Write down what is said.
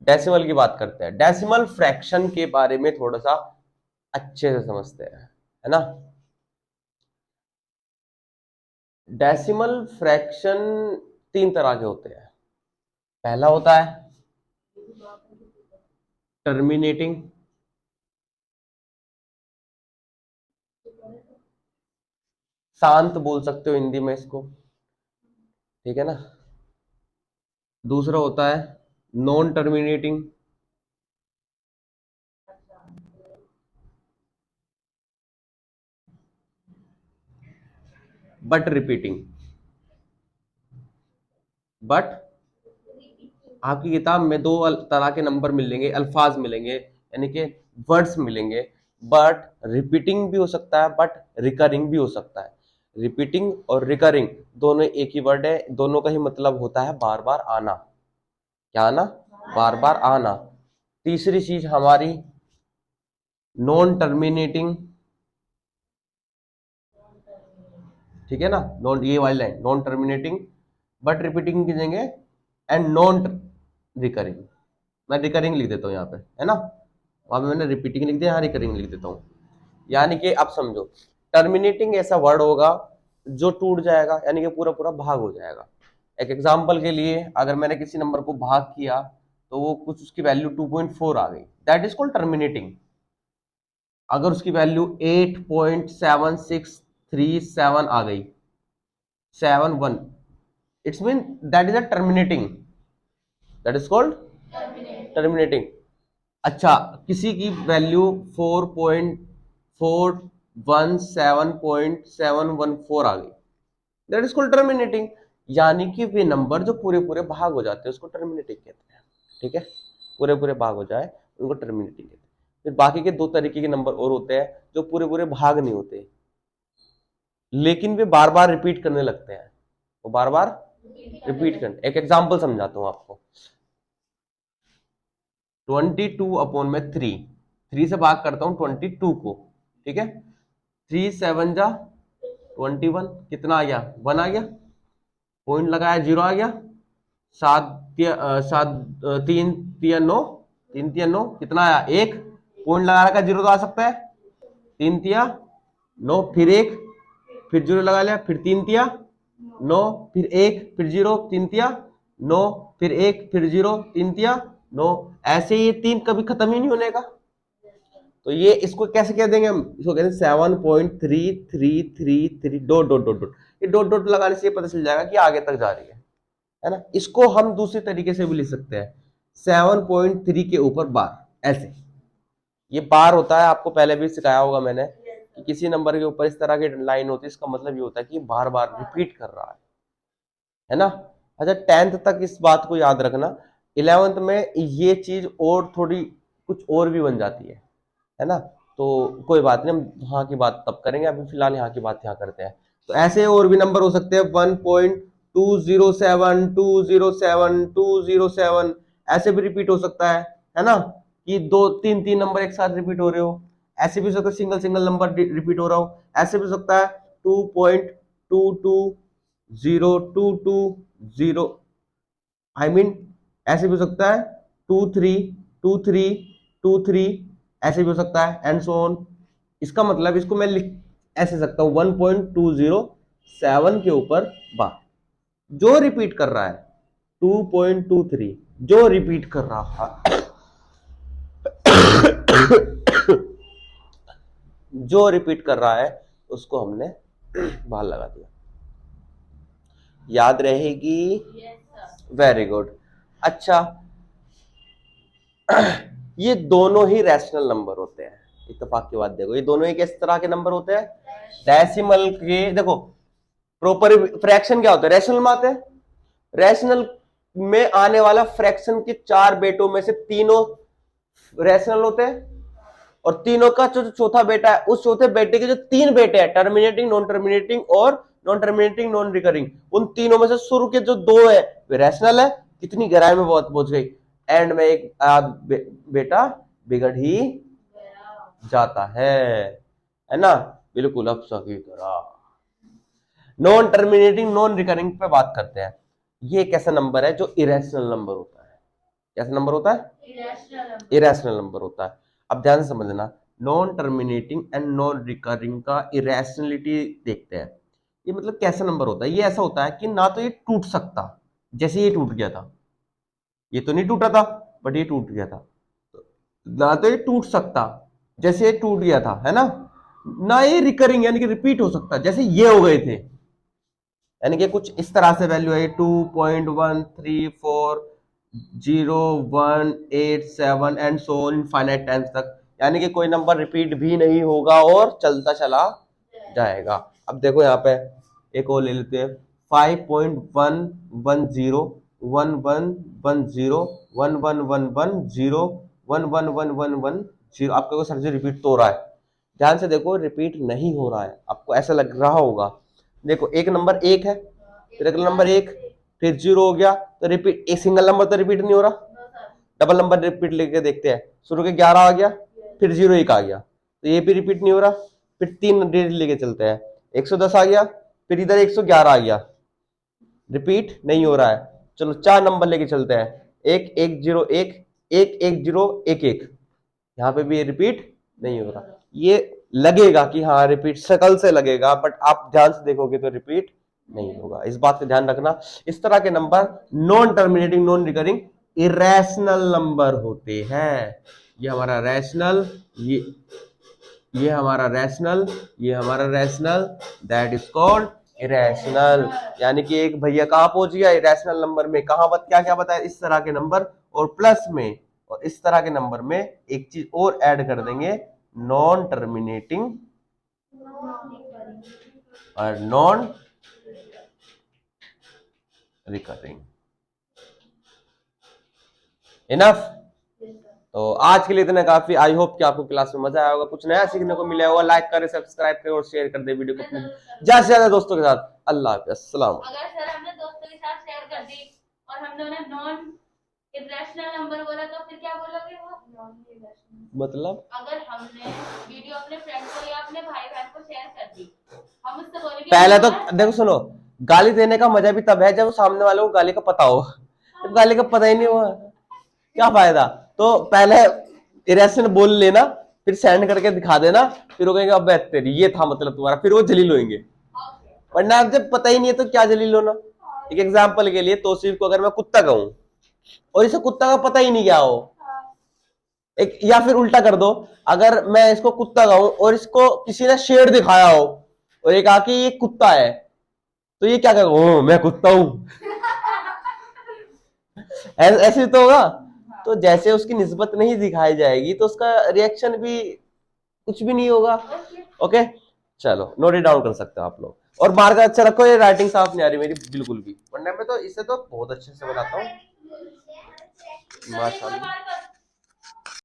Decimal की बात करते हैं। डेसिमल फ्रैक्शन के बारे में थोड़ा सा अच्छे से समझते हैं, है ना। डेसिमल फ्रैक्शन तीन तरह के होते हैं। पहला होता है टर्मिनेटिंग, शांत बोल सकते हो हिंदी में इसको, ठीक है ना। दूसरा होता है non terminating, but repeating. But आपकी किताब में दो तरह के नंबर मिलेंगे, अल्फाज मिलेंगे, यानी कि वर्ड्स मिलेंगे। बट रिपीटिंग भी हो सकता है, बट रिकरिंग भी हो सकता है। रिपीटिंग और रिकरिंग दोनों एक ही वर्ड है, दोनों का ही मतलब होता है बार बार आना। क्या आना? बार बार आना। तीसरी चीज हमारी नॉन टर्मिनेटिंग, ठीक है ना। नॉन, ये वाली line non terminating but repeating की जगह एंड नॉन रिकरिंग। मैं रिकरिंग लिख देता हूँ यहाँ पे, है ना। वहां पे मैंने रिपीटिंग लिख दिया, यहाँ रिकरिंग लिख देता हूँ। यानी कि आप समझो, टर्मिनेटिंग ऐसा वर्ड होगा जो टूट जाएगा, यानी कि पूरा पूरा भाग हो जाएगा। एक एग्जांपल के लिए, अगर मैंने किसी नंबर को भाग किया तो वो कुछ उसकी वैल्यू 2.4 आ गई, दैट इज कॉल्ड टर्मिनेटिंग। अगर उसकी वैल्यू 8.7637 आ गई, 71, it's mean that is a terminating, that is called terminating. अच्छा, किसी की वैल्यू 4.417.714 आ गई, दैट इज कॉल्ड टर्मिनेटिंग। यानी कि वे नंबर जो पूरे पूरे भाग हो जाते हैं उसको टर्मिनेटिंग कहते हैं, ठीक है। पूरे पूरे भाग हो जाए उनको टर्मिनेटिंग कहते हैं। फिर बाकी के दो तरीके के नंबर और होते हैं जो पूरे पूरे भाग नहीं होते, लेकिन वे बार बार रिपीट करने लगते हैं। वो बार बार रिपीट करने, एक एग्जांपल समझाता हूं आपको। 22/3, 3 से भाग करता हूं 22 को, ठीक है। 3 7 जा 21, कितना आ गया? 1 आ गया। पॉइंट लगाया, 0 आ गया। 3 3 9, 3 3 9 कितना आया? 1। पॉइंट लगा रखा, 0 तो आ सकता है। 3 3 9, फिर 1, फिर 0 लगा लिया, फिर 3 3 9, फिर 1, फिर 0, 3 3 9, फिर 1, फिर 0, 3 3 9। ऐसे ये तीन कभी खत्म ही नहीं होने का। तो ये इसको कैसे कह देंगे हम? इसको कहते हैं 7.3333 डॉट डॉट डॉट डॉट। ये डॉट डॉट लगाने से पता चल जाएगा कि आगे तक जा रही है ना। इसको हम दूसरी तरीके से भी लिख सकते हैं, 7.3 के ऊपर बार, ऐसे। ये बार होता है, आपको पहले भी सिखाया होगा मैंने कि किसी नंबर के ऊपर इस तरह की लाइन होती है, इसका मतलब ये होता है कि बार बार रिपीट कर रहा है ना। अच्छा, 10th तक इस बात को याद रखना। 11th में ये चीज और थोड़ी कुछ और भी बन जाती है ना। तो कोई बात नहीं, हम वहां की बात तब करेंगे, अभी फिलहाल यहाँ की बात यहाँ करते हैं। तो ऐसे और भी नंबर हो सकते हैं, 1.207 207 207, ऐसे भी रिपीट हो सकता है ना। कि दो तीन तीन नंबर एक साथ रिपीट हो रहे हो। ऐसे भी हो सकता है सिंगल सिंगल नंबर रिपीट हो रहा हो। ऐसे भी हो सकता है 2.220220, आई मीन ऐसे भी हो सकता है 232323, ऐसे भी हो सकता है एंड सो ऑन। इसका मतलब इसको मैं लिख ऐसे सकता हूं 1.207 के ऊपर बार, जो रिपीट कर रहा है 2.23, जो रिपीट कर रहा है जो रिपीट कर रहा है उसको हमने बाहर लगा दिया। याद रहेगी? Very good. अच्छा, ये दोनों ही रैशनल नंबर होते हैं। इत्तेफाक की बात देखो, ये दोनों ही किस तरह के नंबर होते हैं? डेसिमल के। देखो, प्रॉपर फ्रैक्शन क्या होता है? रैशनल में आते हैं। रैशनल में आने वाला फ्रैक्शन के 4 बेटों में से तीनों रैशनल होते हैं, और तीनों का जो चौथा बेटा है, उस चौथे बेटे के जो 3 बेटे हैं, टर्मिनेटिंग, नॉन टर्मिनेटिंग और नॉन टर्मिनेटिंग नॉन रिकरिंग, उन तीनों में से शुरू के जो 2 है वे रैशनल है। कितनी गहराई में बहुत पहुंच गई। एंड में एक बेटा बिगड़ ही जाता है ना। बिल्कुल अब सही तरह। नॉन टर्मिनेटिंग नॉन रिकरिंग पे बात करते हैं। ये एक ऐसा नंबर है जो इरेशनल नंबर होता है। कैसा नंबर होता है? इरेशनल नंबर होता है। अब ध्यान से समझना, non terminating and non recurring का इरेशनलिटी देखते हैं। ये मतलब कैसा नंबर होता है? ये ऐसा होता है कि ना तो ये टूट सकता, जैसे ये टूट गया था, ये तो नहीं टूटा था बट ये टूट गया था, ना तो ये टूट सकता जैसे ये टूट गया था, है ना ये रिकरिंग यानी कि रिपीट हो सकता जैसे ये हो गए थे, यानी कि कुछ इस तरह से वैल्यू है 2.1340187 and so on infinite times तक, यानी कि कोई नंबर रिपीट भी नहीं होगा और चलता चला जाएगा। अब देखो यहाँ पे एक और ले लेते हैं, 5.1101111011111011111 आपका सर जी रिपीट तो हो रहा है, ध्यान से देखो रिपीट नहीं हो रहा है, आपको ऐसा लग रहा होगा। देखो एक नंबर एक है, फिर अगला नंबर एक, फिर जीरो हो गया, तो रिपीट, एक सिंगल नंबर तो रिपीट नहीं हो रहा, डबल नंबर रिपीट लेके देखते हैं, शुरू के 11 आ गया, फिर 01 आ गया, तो ये भी रिपीट नहीं हो रहा, फिर 3 डिजिट लेके चलते हैं, 110 आ गया, फिर इधर 111 आ गया, रिपीट नहीं हो रहा है। चलो 4 नंबर लेके चलते हैं, 1101 11011, यहाँ पे भी ये रिपीट नहीं हो रहा। ये लगेगा कि हाँ रिपीट शकल से लगेगा, बट आप ध्यान से देखोगे तो रिपीट नहीं होगा, इस बात का ध्यान रखना। इस तरह के number non terminating non recurring irrational number होते हैं। ये हमारा रैशनल, ये हमारा रैशनल, ये हमारा rational, that is called irrational. यानी कि एक भैया कहां पहुंच गया इरेशनल नंबर में, कहां क्या क्या बताया, इस तरह के नंबर और प्लस में, और इस तरह के नंबर में एक चीज और ऐड कर देंगे, नॉन टर्मिनेटिंग और नॉन रिकरिंग। इनफ। तो आज के लिए इतना काफी, आई होप कि आपको क्लास में मजा आया होगा, कुछ नया सीखने को मिला होगा। लाइक करें, सब्सक्राइब करें और शेयर कर दे वीडियो को अपने ज्यादा से ज्यादा दोस्तों के साथ। अल्लाह हाफिज़, अस्सलाम। अगर सर हमने दोस्तों के साथ शेयर कर दी और हमने उन्हें नॉन इरेशनल नंबर बोला तो फिर क्या बोलोगे? वो नॉन इरेशनल मतलब अगर हमने वीडियो अपने फ्रेंड को या अपने भाई बहन को शेयर कर दी, हम उससे बोलेंगे पहले तो देखो सुनो, गाली देने का मजा भी तब है जब सामने वाले को गाली का पता हो, जब गाली का पता ही नहीं हुआ क्या फायदा। तो पहले इरेशनल बोल लेना, फिर सेंड करके दिखा देना, फिर वो कहेंगे अब तेरी ये था मतलब तुम्हारा, फिर वो जलील होंगे। वरना जब पता ही नहीं है तो क्या जलील होना। एक एग्जांपल के लिए, तौसीफ को अगर मैं कुत्ता कहूं और इसे कुत्ता का पता ही नहीं क्या हो, एक, या फिर उल्टा कर दो, अगर मैं इसको कुत्ता कहूं और इसको किसी ने शेर दिखाया हो और ये कहा कि ये कुत्ता है, तो ये क्या कहेगा, मैं कुत्ता हूं। ऐसे तो होगा। तो जैसे उसकी निस्बत नहीं दिखाई जाएगी तो उसका रिएक्शन भी कुछ भी नहीं होगा। ओके, चलो नोट डाउन कर सकते हो आप लोग, और मार्क अच्छा रखो। ये राइटिंग साफ नहीं आ रही मेरी बिल्कुल भी, वरना मैं तो इसे तो बहुत अच्छे से बनाता हूँ माशाल्लाह।